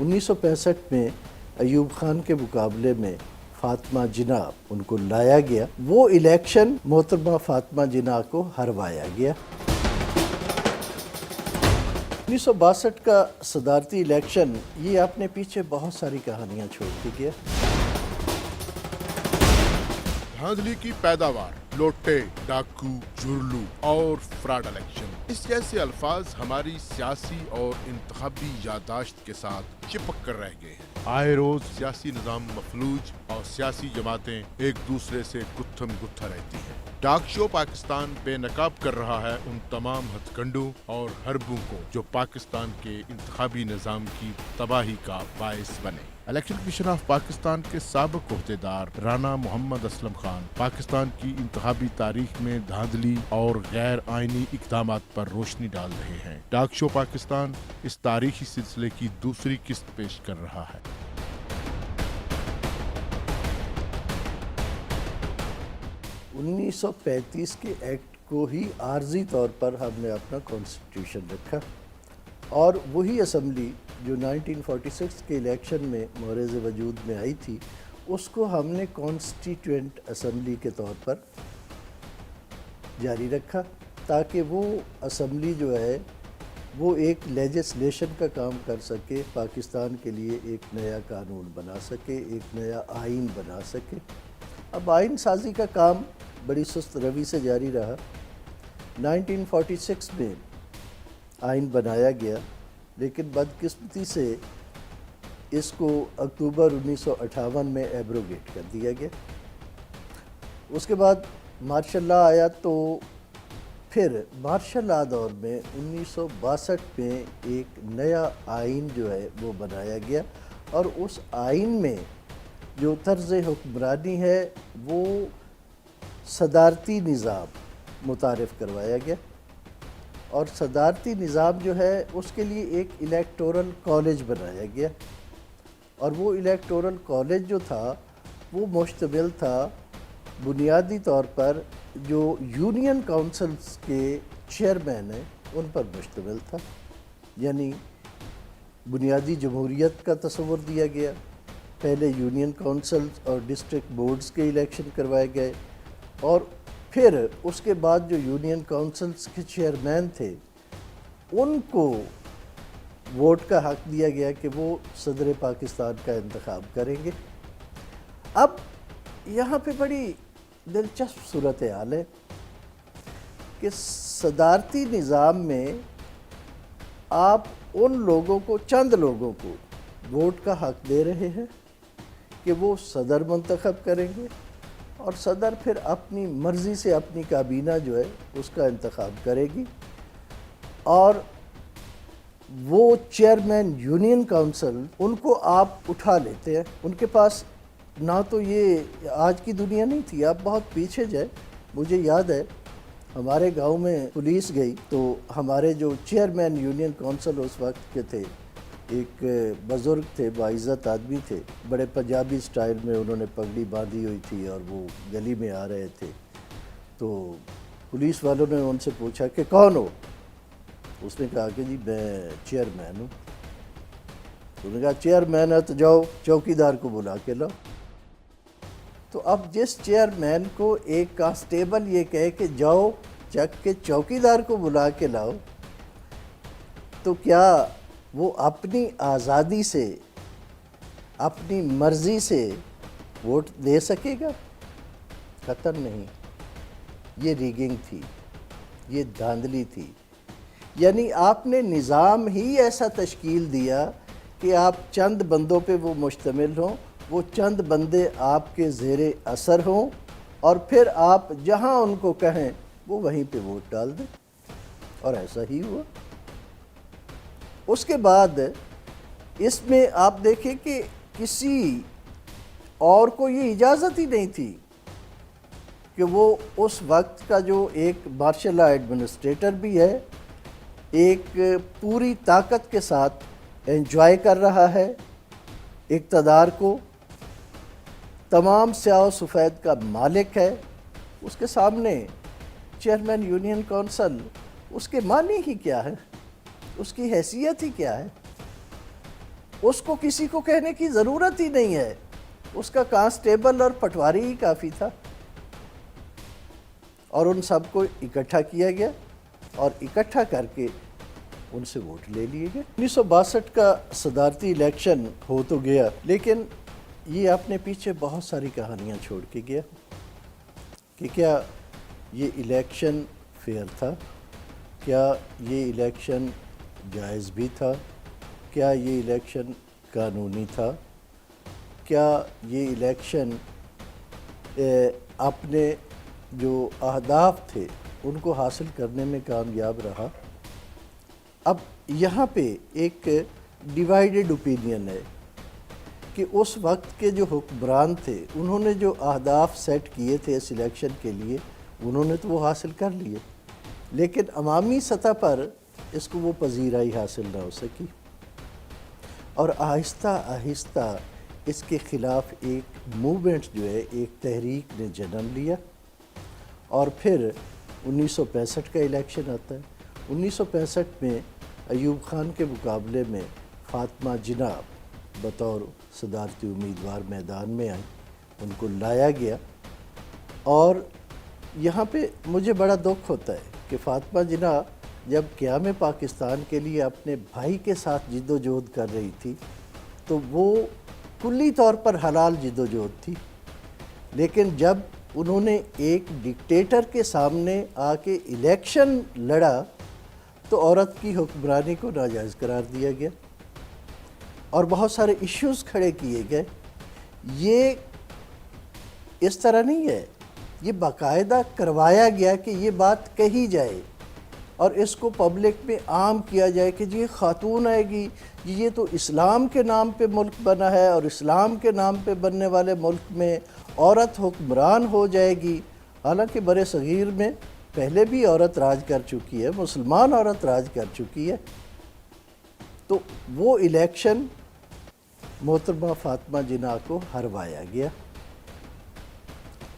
1965 میں ایوب خان کے مقابلے میں فاطمہ جناح ان کو لایا گیا، وہ الیکشن محترمہ فاطمہ جناح کو ہروایا گیا۔ 1962 کا صدارتی الیکشن، یہ اپنے پیچھے بہت ساری کہانیاں چھوڑ کے گیا۔ دھاندلی کی پیداوار، لوٹے، ڈاکو، جھرلو اور فراڈ الیکشن، اس جیسے الفاظ ہماری سیاسی اور انتخابی یادداشت کے ساتھ چپک کر رہ گئے ہیں۔ آئے روز سیاسی نظام مفلوج اور سیاسی جماعتیں ایک دوسرے سے گتھم گتھا رہتی ہیں۔ ٹاک شو پاکستان بے نقاب کر رہا ہے ان تمام ہتھ کنڈوں اور حربوں کو جو پاکستان کے انتخابی نظام کی تباہی کا باعث بنے۔ الیکشن کمیشن آف پاکستان کے سابق عہدیدار رانا محمد اسلم خان پاکستان کی انتخابی تاریخ میں دھاندلی اور غیر آئینی اقدامات پر روشنی ڈال رہے ہیں۔ ٹاک شو پاکستان اس تاریخی سلسلے کی دوسری قسط پیش کر رہا ہے۔ 1935 کے ایکٹ کو ہی عارضی طور پر ہم نے اپنا کانسٹیٹیوشن رکھا، اور وہی اسمبلی جو 1946 کے الیکشن میں مورز وجود میں آئی تھی، اس کو ہم نے کانسٹیٹوئنٹ اسمبلی کے طور پر جاری رکھا، تاکہ وہ اسمبلی جو ہے وہ ایک لیجسلیشن کا کام کر سکے، پاکستان کے لیے ایک نیا قانون بنا سکے، ایک نیا آئین بنا سکے۔ اب آئین سازی کا کام بڑی سست روی سے جاری رہا۔ 1946 میں آئین بنایا گیا، لیکن بدقسمتی سے اس کو اکتوبر 1958 میں ایبروگیٹ کر دیا گیا۔ اس کے بعد مارشل لاء آیا، تو پھر مارشل لاء دور میں 1962 میں ایک نیا آئین جو ہے وہ بنایا گیا، اور اس آئین میں جو طرز حکمرانی ہے وہ صدارتی نظام متعارف کروایا گیا، اور صدارتی نظام جو ہے اس کے لیے ایک الیکٹورل کالج بنایا گیا، اور وہ الیکٹورل کالج جو تھا وہ مشتمل تھا بنیادی طور پر جو یونین کونسلز کے چیئرمین ہیں ان پر مشتمل تھا۔ یعنی بنیادی جمہوریت کا تصور دیا گیا، پہلے یونین کونسلز اور ڈسٹرکٹ بورڈز کے الیکشن کروائے گئے، اور پھر اس کے بعد جو یونین کونسلز کے چیئرمین تھے ان کو ووٹ کا حق دیا گیا کہ وہ صدر پاکستان کا انتخاب کریں گے۔ اب یہاں پہ بڑی دلچسپ صورتحال ہے کہ صدارتی نظام میں آپ ان لوگوں کو، چند لوگوں کو ووٹ کا حق دے رہے ہیں کہ وہ صدر منتخب کریں گے، اور صدر پھر اپنی مرضی سے اپنی کابینہ جو ہے اس کا انتخاب کرے گی، اور وہ چیئرمین یونین کونسل ان کو آپ اٹھا لیتے ہیں۔ ان کے پاس نہ تو یہ آج کی دنیا نہیں تھی، آپ بہت پیچھے جائیں۔ مجھے یاد ہے ہمارے گاؤں میں پولیس گئی، تو ہمارے جو چیئرمین یونین کونسل اس وقت کے تھے، ایک بزرگ تھے، باعزت آدمی تھے، بڑے پنجابی سٹائل میں انہوں نے پگڑی باندھی ہوئی تھی، اور وہ گلی میں آ رہے تھے، تو پولیس والوں نے ان سے پوچھا کہ کون ہو؟ اس نے کہا کہ جی میں چیئرمین ہوں۔ انہوں نے کہا چیئرمین ہے تو جاؤ چوکی دار کو بلا کے لاؤ۔ تو اب جس چیئرمین کو ایک کانسٹیبل یہ کہے کہ جاؤ چک کے چوکی دار کو بلا کے لاؤ، تو کیا وہ اپنی آزادی سے، اپنی مرضی سے ووٹ دے سکے گا؟ قطعاً نہیں۔ یہ ریگنگ تھی، یہ دھاندلی تھی۔ یعنی آپ نے نظام ہی ایسا تشکیل دیا کہ آپ چند بندوں پہ وہ مشتمل ہوں، وہ چند بندے آپ کے زیر اثر ہوں، اور پھر آپ جہاں ان کو کہیں وہ وہیں پہ ووٹ ڈال دیں، اور ایسا ہی ہوا۔ اس کے بعد اس میں آپ دیکھیں کہ کسی اور کو یہ اجازت ہی نہیں تھی کہ وہ اس وقت کا جو ایک مارشل لاء ایڈمنسٹریٹر بھی ہے، ایک پوری طاقت کے ساتھ انجوائے کر رہا ہے اقتدار کو، تمام سیاہ و سفید کا مالک ہے، اس کے سامنے چیئرمین یونین کونسل، اس کے معنی ہی کیا ہے، اس کی حیثیت ہی کیا ہے؟ اس کو کسی کو کہنے کی ضرورت ہی نہیں ہے، اس کا کانسٹیبل اور پٹواری ہی کافی تھا، اور ان سب کو اکٹھا کیا گیا اور اکٹھا کر کے ان سے ووٹ لے لیے گئے۔ 1962 کا صدارتی الیکشن ہو تو گیا، لیکن یہ اپنے پیچھے بہت ساری کہانیاں چھوڑ کے گیا کہ کیا یہ الیکشن فیئر تھا، کیا یہ الیکشن جائز بھی تھا، کیا یہ الیکشن قانونی تھا، کیا یہ الیکشن اپنے جو اہداف تھے ان کو حاصل کرنے میں کامیاب رہا۔ اب یہاں پہ ایک ڈیوائیڈڈ اوپینین ہے کہ اس وقت کے جو حکمران تھے انہوں نے جو اہداف سیٹ کیے تھے اس الیکشن کے لیے انہوں نے تو وہ حاصل کر لیے، لیکن عوامی سطح پر اس کو وہ پذیرائی حاصل نہ ہو سکی، اور آہستہ آہستہ اس کے خلاف ایک موومنٹ جو ہے، ایک تحریک نے جنم لیا، اور پھر 1965 کا الیکشن آتا ہے۔ 1965 میں ایوب خان کے مقابلے میں فاطمہ جناح بطور صدارتی امیدوار میدان میں آئیں، ان کو لایا گیا، اور یہاں پہ مجھے بڑا دکھ ہوتا ہے کہ فاطمہ جناح جب قیام پاکستان کے لیے اپنے بھائی کے ساتھ جد و جہد کر رہی تھی تو وہ کلی طور پر حلال جد و جہد تھی، لیکن جب انہوں نے ایک ڈکٹیٹر کے سامنے آ کے الیکشن لڑا تو عورت کی حکمرانی کو ناجائز قرار دیا گیا اور بہت سارے ایشوز کھڑے کیے گئے۔ یہ اس طرح نہیں ہے، یہ باقاعدہ کروایا گیا کہ یہ بات کہی جائے اور اس کو پبلک میں عام کیا جائے کہ جی خاتون آئے گی، یہ تو اسلام کے نام پہ ملک بنا ہے اور اسلام کے نام پہ بننے والے ملک میں عورت حکمران ہو جائے گی۔ حالانکہ بر صغیر میں پہلے بھی عورت راج کر چکی ہے، مسلمان عورت راج کر چکی ہے۔ تو وہ الیکشن محترمہ فاطمہ جناح کو ہروایا گیا،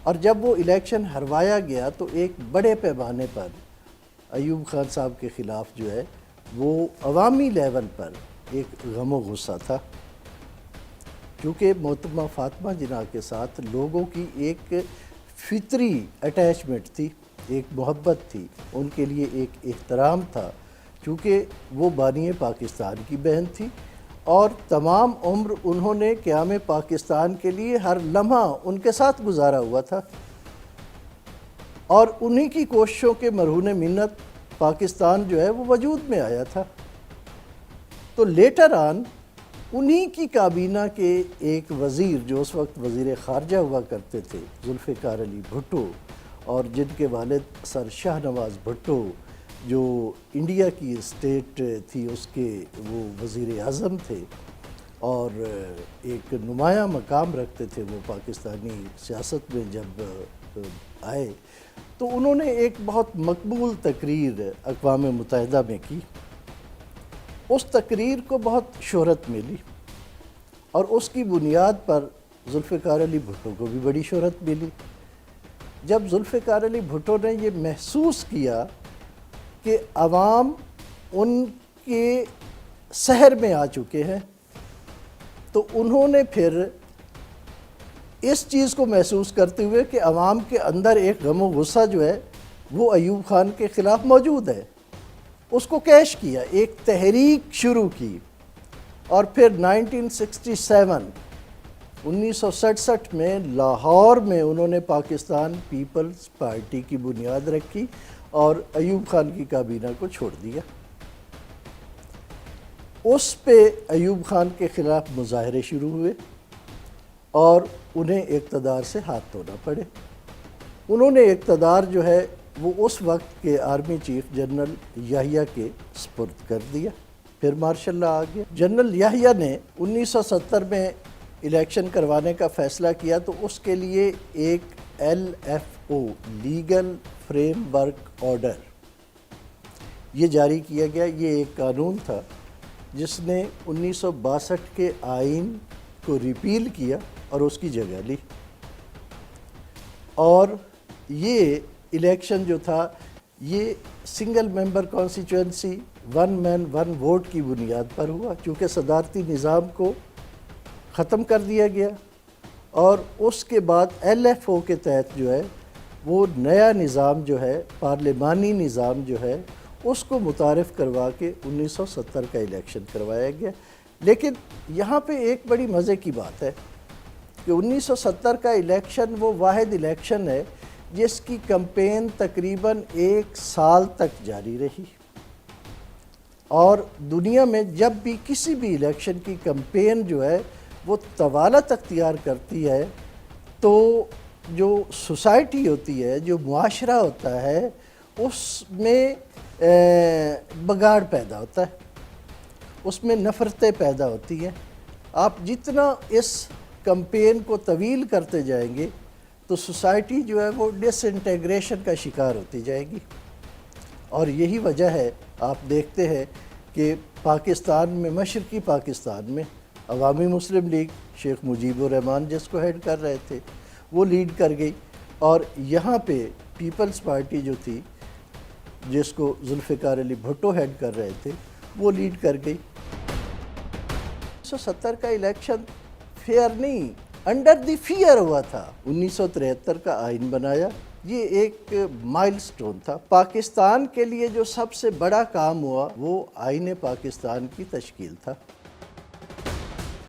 اور جب وہ الیکشن ہروایا گیا تو ایک بڑے پیمانے پر ایوب خان صاحب کے خلاف جو ہے وہ عوامی لیول پر ایک غم و غصہ تھا، کیونکہ محترمہ فاطمہ جناح کے ساتھ لوگوں کی ایک فطری اٹیچمنٹ تھی، ایک محبت تھی، ان کے لیے ایک احترام تھا، چونکہ وہ بانی پاکستان کی بہن تھی اور تمام عمر انہوں نے قیام پاکستان کے لیے ہر لمحہ ان کے ساتھ گزارا ہوا تھا، اور انہی کی کوششوں کے مرہون منت پاکستان جو ہے وہ وجود میں آیا تھا۔ تو لیٹر آن انہی کی کابینہ کے ایک وزیر جو اس وقت وزیر خارجہ ہوا کرتے تھے، ذوالفقار علی بھٹو، اور جن کے والد سر شاہ نواز بھٹو جو انڈیا کی اسٹیٹ تھی اس کے وہ وزیر اعظم تھے اور ایک نمایاں مقام رکھتے تھے وہ پاکستانی سیاست میں جب آئے، تو انہوں نے ایک بہت مقبول تقریر اقوام متحدہ میں کی۔ اس تقریر کو بہت شہرت ملی اور اس کی بنیاد پر ذوالفقار علی بھٹو کو بھی بڑی شہرت ملی۔ جب ذوالفقار علی بھٹو نے یہ محسوس کیا کہ عوام ان کے سحر میں آ چکے ہیں، تو انہوں نے پھر اس چیز کو محسوس کرتے ہوئے کہ عوام کے اندر ایک غم و غصہ جو ہے وہ ایوب خان کے خلاف موجود ہے، اس کو کیش کیا، ایک تحریک شروع کی، اور پھر 1967 میں لاہور میں انہوں نے پاکستان پیپلز پارٹی کی بنیاد رکھی اور ایوب خان کی کابینہ کو چھوڑ دیا۔ اس پہ ایوب خان کے خلاف مظاہرے شروع ہوئے اور انہیں اقتدار سے ہاتھ دھونا پڑے۔ انہوں نے اقتدار جو ہے وہ اس وقت کے آرمی چیف جنرل یحییٰ کے سپرد کر دیا۔ پھر مارشل لا آ گیا۔ جنرل یحییٰ نے 1970 میں الیکشن کروانے کا فیصلہ کیا تو اس کے لیے ایک LFO legal frame work order یہ جاری کیا گیا۔ یہ ایک قانون تھا جس نے 1962 کے آئین کو ریپیل کیا اور اس کی جگہ لی، اور یہ الیکشن جو تھا یہ سنگل ممبر کانسٹیچوئنسی ون مین ون ووٹ کی بنیاد پر ہوا، چونکہ صدارتی نظام کو ختم کر دیا گیا اور اس کے بعد ایل ایف او کے تحت جو ہے وہ نیا نظام جو ہے پارلیمانی نظام جو ہے اس کو متعارف کروا کے 1970 کا الیکشن کروایا گیا۔ لیکن یہاں پہ ایک بڑی مزے کی بات ہے کہ 1970 کا الیکشن وہ واحد الیکشن ہے جس کی کمپین تقریباً 1 سال تک جاری رہی، اور دنیا میں جب بھی کسی بھی الیکشن کی کمپین جو ہے وہ طوالت اختیار کرتی ہے تو جو سوسائٹی ہوتی ہے، جو معاشرہ ہوتا ہے، اس میں بگاڑ پیدا ہوتا ہے، اس میں نفرتیں پیدا ہوتی ہیں۔ آپ جتنا اس کمپین کو طویل کرتے جائیں گے تو سوسائٹی جو ہے وہ ڈس انٹیگریشن کا شکار ہوتی جائے گی، اور یہی وجہ ہے آپ دیکھتے ہیں کہ پاکستان میں، مشرقی پاکستان میں عوامی مسلم لیگ شیخ مجیب الرحمان جس کو ہیڈ کر رہے تھے وہ لیڈ کر گئی، اور یہاں پہ پیپلز پارٹی جو تھی جس کو ذوالفقار علی بھٹو ہیڈ کر رہے تھے وہ لیڈ کر گئی۔ 1970 کا الیکشن فیئر نہیں، انڈر دی فیئر ہوا تھا۔ 1973 کا آئین بنایا، یہ ایک مائل سٹون تھا۔ پاکستان کے لیے جو سب سے بڑا کام ہوا وہ آئین پاکستان کی تشکیل تھا۔